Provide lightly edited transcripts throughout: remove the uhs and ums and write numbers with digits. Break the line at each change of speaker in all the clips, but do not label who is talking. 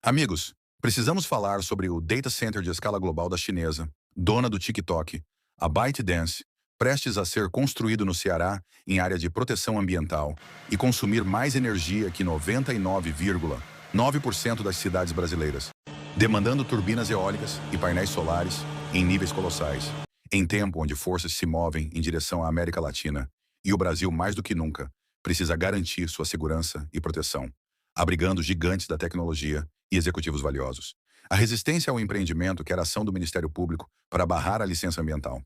Amigos, precisamos falar sobre o data center de escala global da chinesa, dona do TikTok, a ByteDance, prestes a ser construído no Ceará em área de proteção ambiental e consumir mais energia que 99,9% das cidades brasileiras, demandando turbinas eólicas e painéis solares em níveis colossais, em tempo onde forças se movem em direção à América Latina e o Brasil, mais do que nunca, precisa garantir sua segurança e proteção, abrigando gigantes da tecnologia e executivos valiosos. A resistência ao empreendimento quer ação do Ministério Público para barrar a licença ambiental.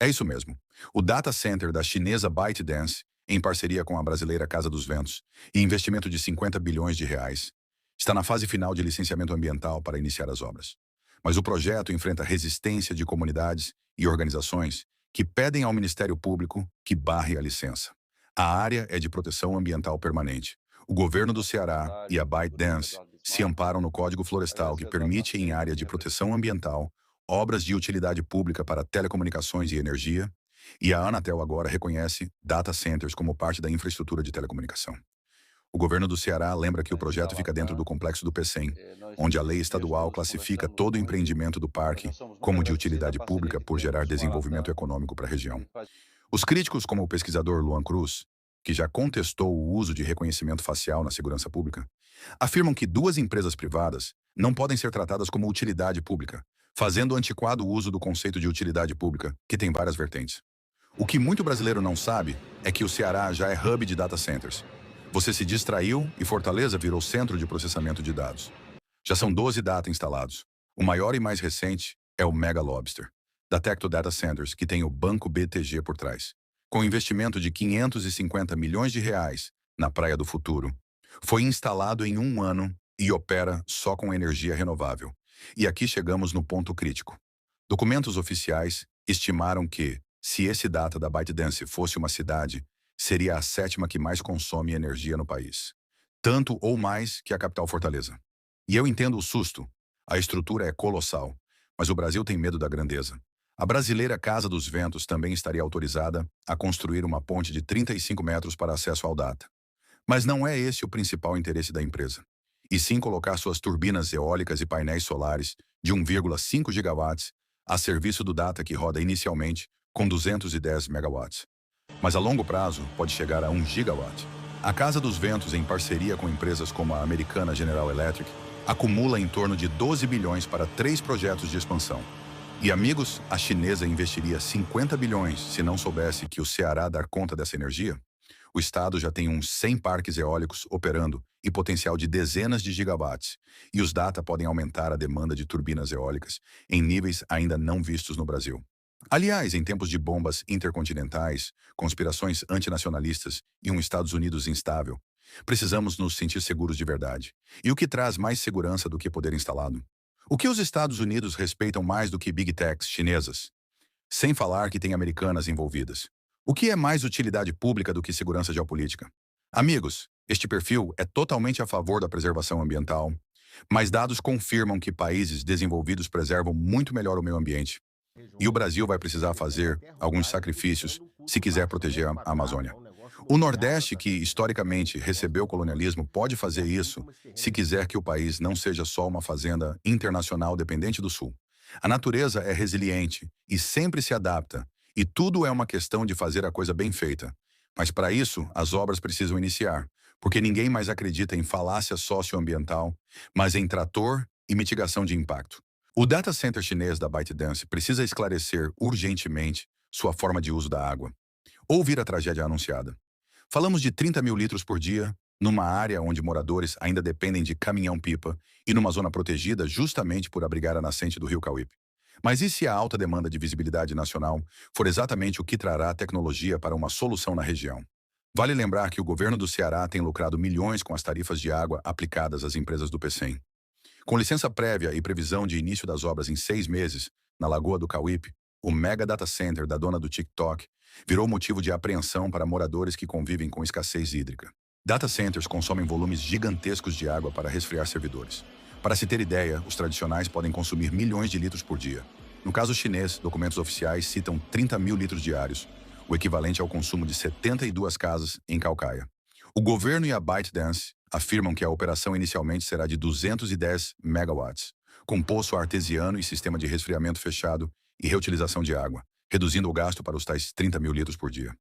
É isso mesmo. O data center da chinesa ByteDance, em parceria com a brasileira Casa dos Ventos, e investimento de 50 bilhões de reais, está na fase final de licenciamento ambiental para iniciar as obras. Mas o projeto enfrenta resistência de comunidades e organizações que pedem ao Ministério Público que barre a licença. A área é de proteção ambiental permanente. O governo do Ceará e a ByteDance se amparam no Código Florestal que permite, em área de proteção ambiental, obras de utilidade pública para telecomunicações e energia, e a Anatel agora reconhece data centers como parte da infraestrutura de telecomunicação. O governo do Ceará lembra que o projeto fica dentro do complexo do PECEM, onde a lei estadual classifica todo o empreendimento do parque como de utilidade pública por gerar desenvolvimento econômico para a região. Os críticos, como o pesquisador Luan Cruz, que já contestou o uso de reconhecimento facial na segurança pública, afirmam que duas empresas privadas não podem ser tratadas como utilidade pública, fazendo antiquado uso do conceito de utilidade pública, que tem várias vertentes. O que muito brasileiro não sabe é que o Ceará já é hub de data centers. Você se distraiu e Fortaleza virou centro de processamento de dados. Já são 12 data instalados. O maior e mais recente é o Mega Lobster, da Tecto Data Centers, que tem o Banco BTG por trás. Com investimento de 550 milhões de reais na Praia do Futuro, foi instalado em um ano e opera só com energia renovável. E aqui chegamos no ponto crítico. Documentos oficiais estimaram que, se esse data da ByteDance fosse uma cidade, seria a sétima que mais consome energia no país. Tanto ou mais que a capital Fortaleza. E eu entendo o susto. A estrutura é colossal, mas o Brasil tem medo da grandeza. A brasileira Casa dos Ventos também estaria autorizada a construir uma ponte de 35 metros para acesso ao data. Mas não é esse o principal interesse da empresa, e sim colocar suas turbinas eólicas e painéis solares de 1,5 gigawatts a serviço do data que roda inicialmente com 210 megawatts. Mas a longo prazo pode chegar a 1 gigawatt. A Casa dos Ventos, em parceria com empresas como a americana General Electric, acumula em torno de 12 bilhões para 3 projetos de expansão. E amigos, a chinesa investiria 50 bilhões se não soubesse que o Ceará dar conta dessa energia? O estado já tem uns 100 parques eólicos operando e potencial de dezenas de gigawatts, e os data podem aumentar a demanda de turbinas eólicas em níveis ainda não vistos no Brasil. Aliás, em tempos de bombas intercontinentais, conspirações antinacionalistas e um Estados Unidos instável, precisamos nos sentir seguros de verdade. E o que traz mais segurança do que poder instalado? O que os Estados Unidos respeitam mais do que Big Techs chinesas? Sem falar que tem americanas envolvidas. O que é mais utilidade pública do que segurança geopolítica? Amigos, este perfil é totalmente a favor da preservação ambiental, mas dados confirmam que países desenvolvidos preservam muito melhor o meio ambiente. E o Brasil vai precisar fazer alguns sacrifícios se quiser proteger a Amazônia. O Nordeste, que historicamente recebeu o colonialismo, pode fazer isso se quiser que o país não seja só uma fazenda internacional dependente do Sul. A natureza é resiliente e sempre se adapta, e tudo é uma questão de fazer a coisa bem feita. Mas para isso, as obras precisam iniciar, porque ninguém mais acredita em falácia socioambiental, mas em trator e mitigação de impacto. O data center chinês da ByteDance precisa esclarecer urgentemente sua forma de uso da água. Ouvir a tragédia anunciada. Falamos de 30 mil litros por dia, numa área onde moradores ainda dependem de caminhão-pipa e numa zona protegida justamente por abrigar a nascente do rio Cauípe. Mas e se a alta demanda de visibilidade nacional for exatamente o que trará a tecnologia para uma solução na região? Vale lembrar que o governo do Ceará tem lucrado milhões com as tarifas de água aplicadas às empresas do PECEM. Com licença prévia e previsão de início das obras em 6 meses, na Lagoa do Cauípe, o mega data center da dona do TikTok virou motivo de apreensão para moradores que convivem com escassez hídrica. Data centers consomem volumes gigantescos de água para resfriar servidores. Para se ter ideia, os tradicionais podem consumir milhões de litros por dia. No caso chinês, documentos oficiais citam 30 mil litros diários, o equivalente ao consumo de 72 casas em Caucaia. O governo e a ByteDance afirmam que a operação inicialmente será de 210 megawatts, com poço artesiano e sistema de resfriamento fechado e reutilização de água, reduzindo o gasto para os tais 30 mil litros por dia.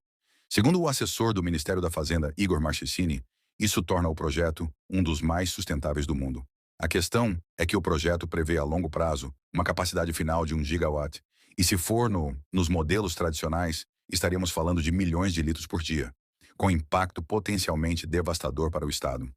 Segundo o assessor do Ministério da Fazenda, Igor Marchesini, isso torna o projeto um dos mais sustentáveis do mundo. A questão é que o projeto prevê a longo prazo uma capacidade final de 1 gigawatt, e se for nos modelos tradicionais, estaríamos falando de milhões de litros por dia, com impacto potencialmente devastador para o Estado.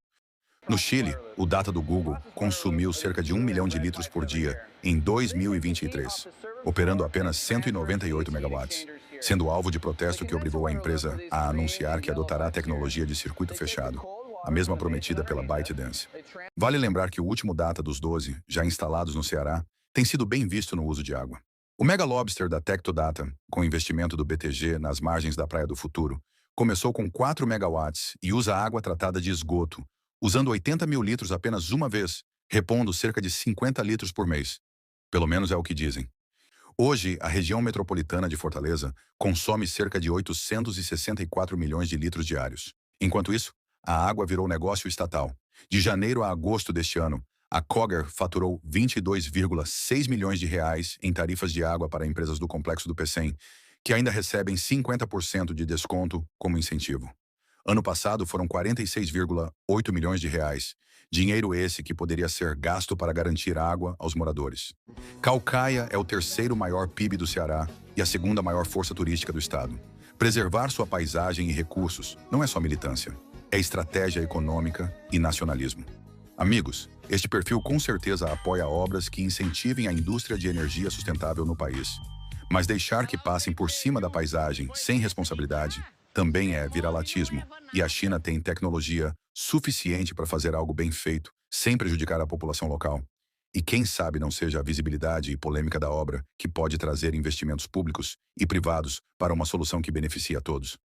No Chile, o data do Google consumiu cerca de 1 milhão de litros por dia em 2023, operando apenas 198 megawatts, sendo alvo de protesto que obrigou a empresa a anunciar que adotará a tecnologia de circuito fechado, a mesma prometida pela ByteDance. Vale lembrar que o último data dos 12, já instalados no Ceará, tem sido bem visto no uso de água. O Mega Lobster da Tectodata, com investimento do BTG nas margens da Praia do Futuro, começou com 4 megawatts e usa água tratada de esgoto, usando 80 mil litros apenas uma vez, repondo cerca de 50 litros por mês. Pelo menos é o que dizem. Hoje, a região metropolitana de Fortaleza consome cerca de 864 milhões de litros diários. Enquanto isso, a água virou negócio estatal. De janeiro a agosto deste ano, a Cogger faturou 22,6 milhões de reais em tarifas de água para empresas do complexo do Pecém, que ainda recebem 50% de desconto como incentivo. Ano passado foram 46,8 milhões de reais, dinheiro esse que poderia ser gasto para garantir água aos moradores. Caucaia é o terceiro maior PIB do Ceará e a segunda maior força turística do estado. Preservar sua paisagem e recursos não é só militância, é estratégia econômica e nacionalismo. Amigos, este perfil com certeza apoia obras que incentivem a indústria de energia sustentável no país. Mas deixar que passem por cima da paisagem sem responsabilidade também é viralatismo, e a China tem tecnologia suficiente para fazer algo bem feito, sem prejudicar a população local. E quem sabe não seja a visibilidade e polêmica da obra que pode trazer investimentos públicos e privados para uma solução que beneficie a todos.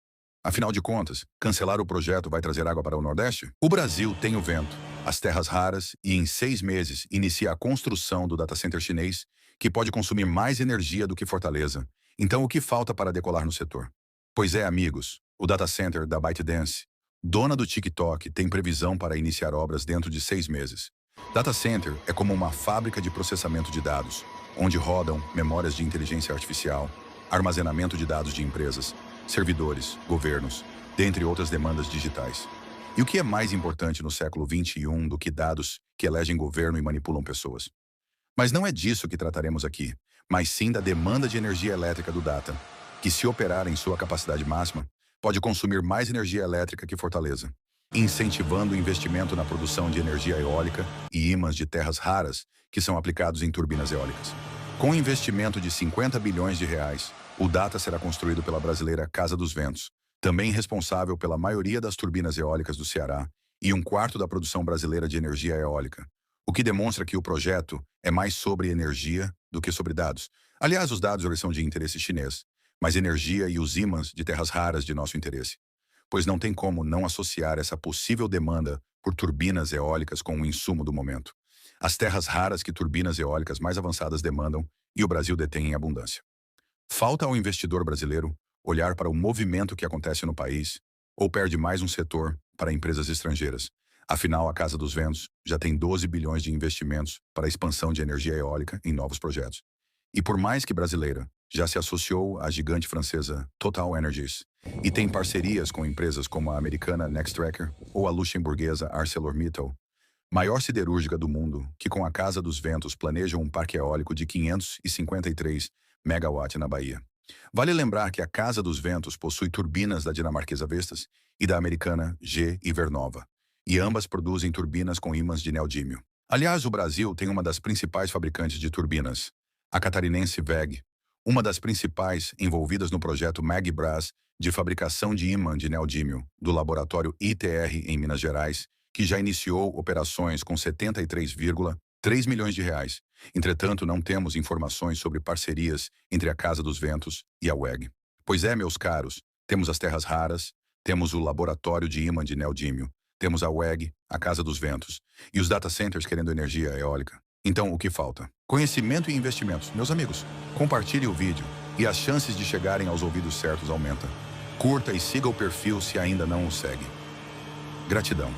Afinal de contas, cancelar o projeto vai trazer água para o Nordeste? O Brasil tem o vento, as terras raras e em 6 meses inicia a construção do data center chinês, que pode consumir mais energia do que Fortaleza. Então o que falta para decolar no setor? Pois é, amigos, o data center da ByteDance, dona do TikTok, tem previsão para iniciar obras dentro de 6 meses. Data center é como uma fábrica de processamento de dados, onde rodam memórias de inteligência artificial, armazenamento de dados de empresas, servidores, governos, dentre outras demandas digitais. E o que é mais importante no século XXI do que dados que elegem governo e manipulam pessoas? Mas não é disso que trataremos aqui, mas sim da demanda de energia elétrica do data, que, se operar em sua capacidade máxima, pode consumir mais energia elétrica que Fortaleza, incentivando o investimento na produção de energia eólica e ímãs de terras raras que são aplicados em turbinas eólicas. Com investimento de 50 bilhões de reais, o data será construído pela brasileira Casa dos Ventos, também responsável pela maioria das turbinas eólicas do Ceará e 1/4 da produção brasileira de energia eólica, o que demonstra que o projeto é mais sobre energia do que sobre dados. Aliás, os dados eles são de interesse chinês, mas energia e os ímãs de terras raras de nosso interesse, pois não tem como não associar essa possível demanda por turbinas eólicas com o insumo do momento. As terras raras que turbinas eólicas mais avançadas demandam e o Brasil detém em abundância. Falta ao investidor brasileiro olhar para o movimento que acontece no país ou perde mais um setor para empresas estrangeiras. Afinal, a Casa dos Ventos já tem 12 bilhões de investimentos para a expansão de energia eólica em novos projetos. E por mais que brasileira, já se associou à gigante francesa Total Energies e tem parcerias com empresas como a americana Nextracker ou a luxemburguesa ArcelorMittal, maior siderúrgica do mundo, que com a Casa dos Ventos planeja um parque eólico de 553 megawatt na Bahia. Vale lembrar que a Casa dos Ventos possui turbinas da dinamarquesa Vestas e da americana GE Vernova, e ambas produzem turbinas com ímãs de neodímio. Aliás, o Brasil tem uma das principais fabricantes de turbinas, a catarinense WEG, uma das principais envolvidas no projeto MagBras de fabricação de ímã de neodímio do laboratório ITR em Minas Gerais, que já iniciou operações com 73,3 milhões de reais. Entretanto, não temos informações sobre parcerias entre a Casa dos Ventos e a WEG. Pois é, meus caros, temos as terras raras, temos o laboratório de ímã de neodímio, temos a WEG, a Casa dos Ventos, e os data centers querendo energia eólica. Então, o que falta? Conhecimento e investimentos. Meus amigos, compartilhe o vídeo e as chances de chegarem aos ouvidos certos aumentam. Curta e siga o perfil se ainda não o segue. Gratidão.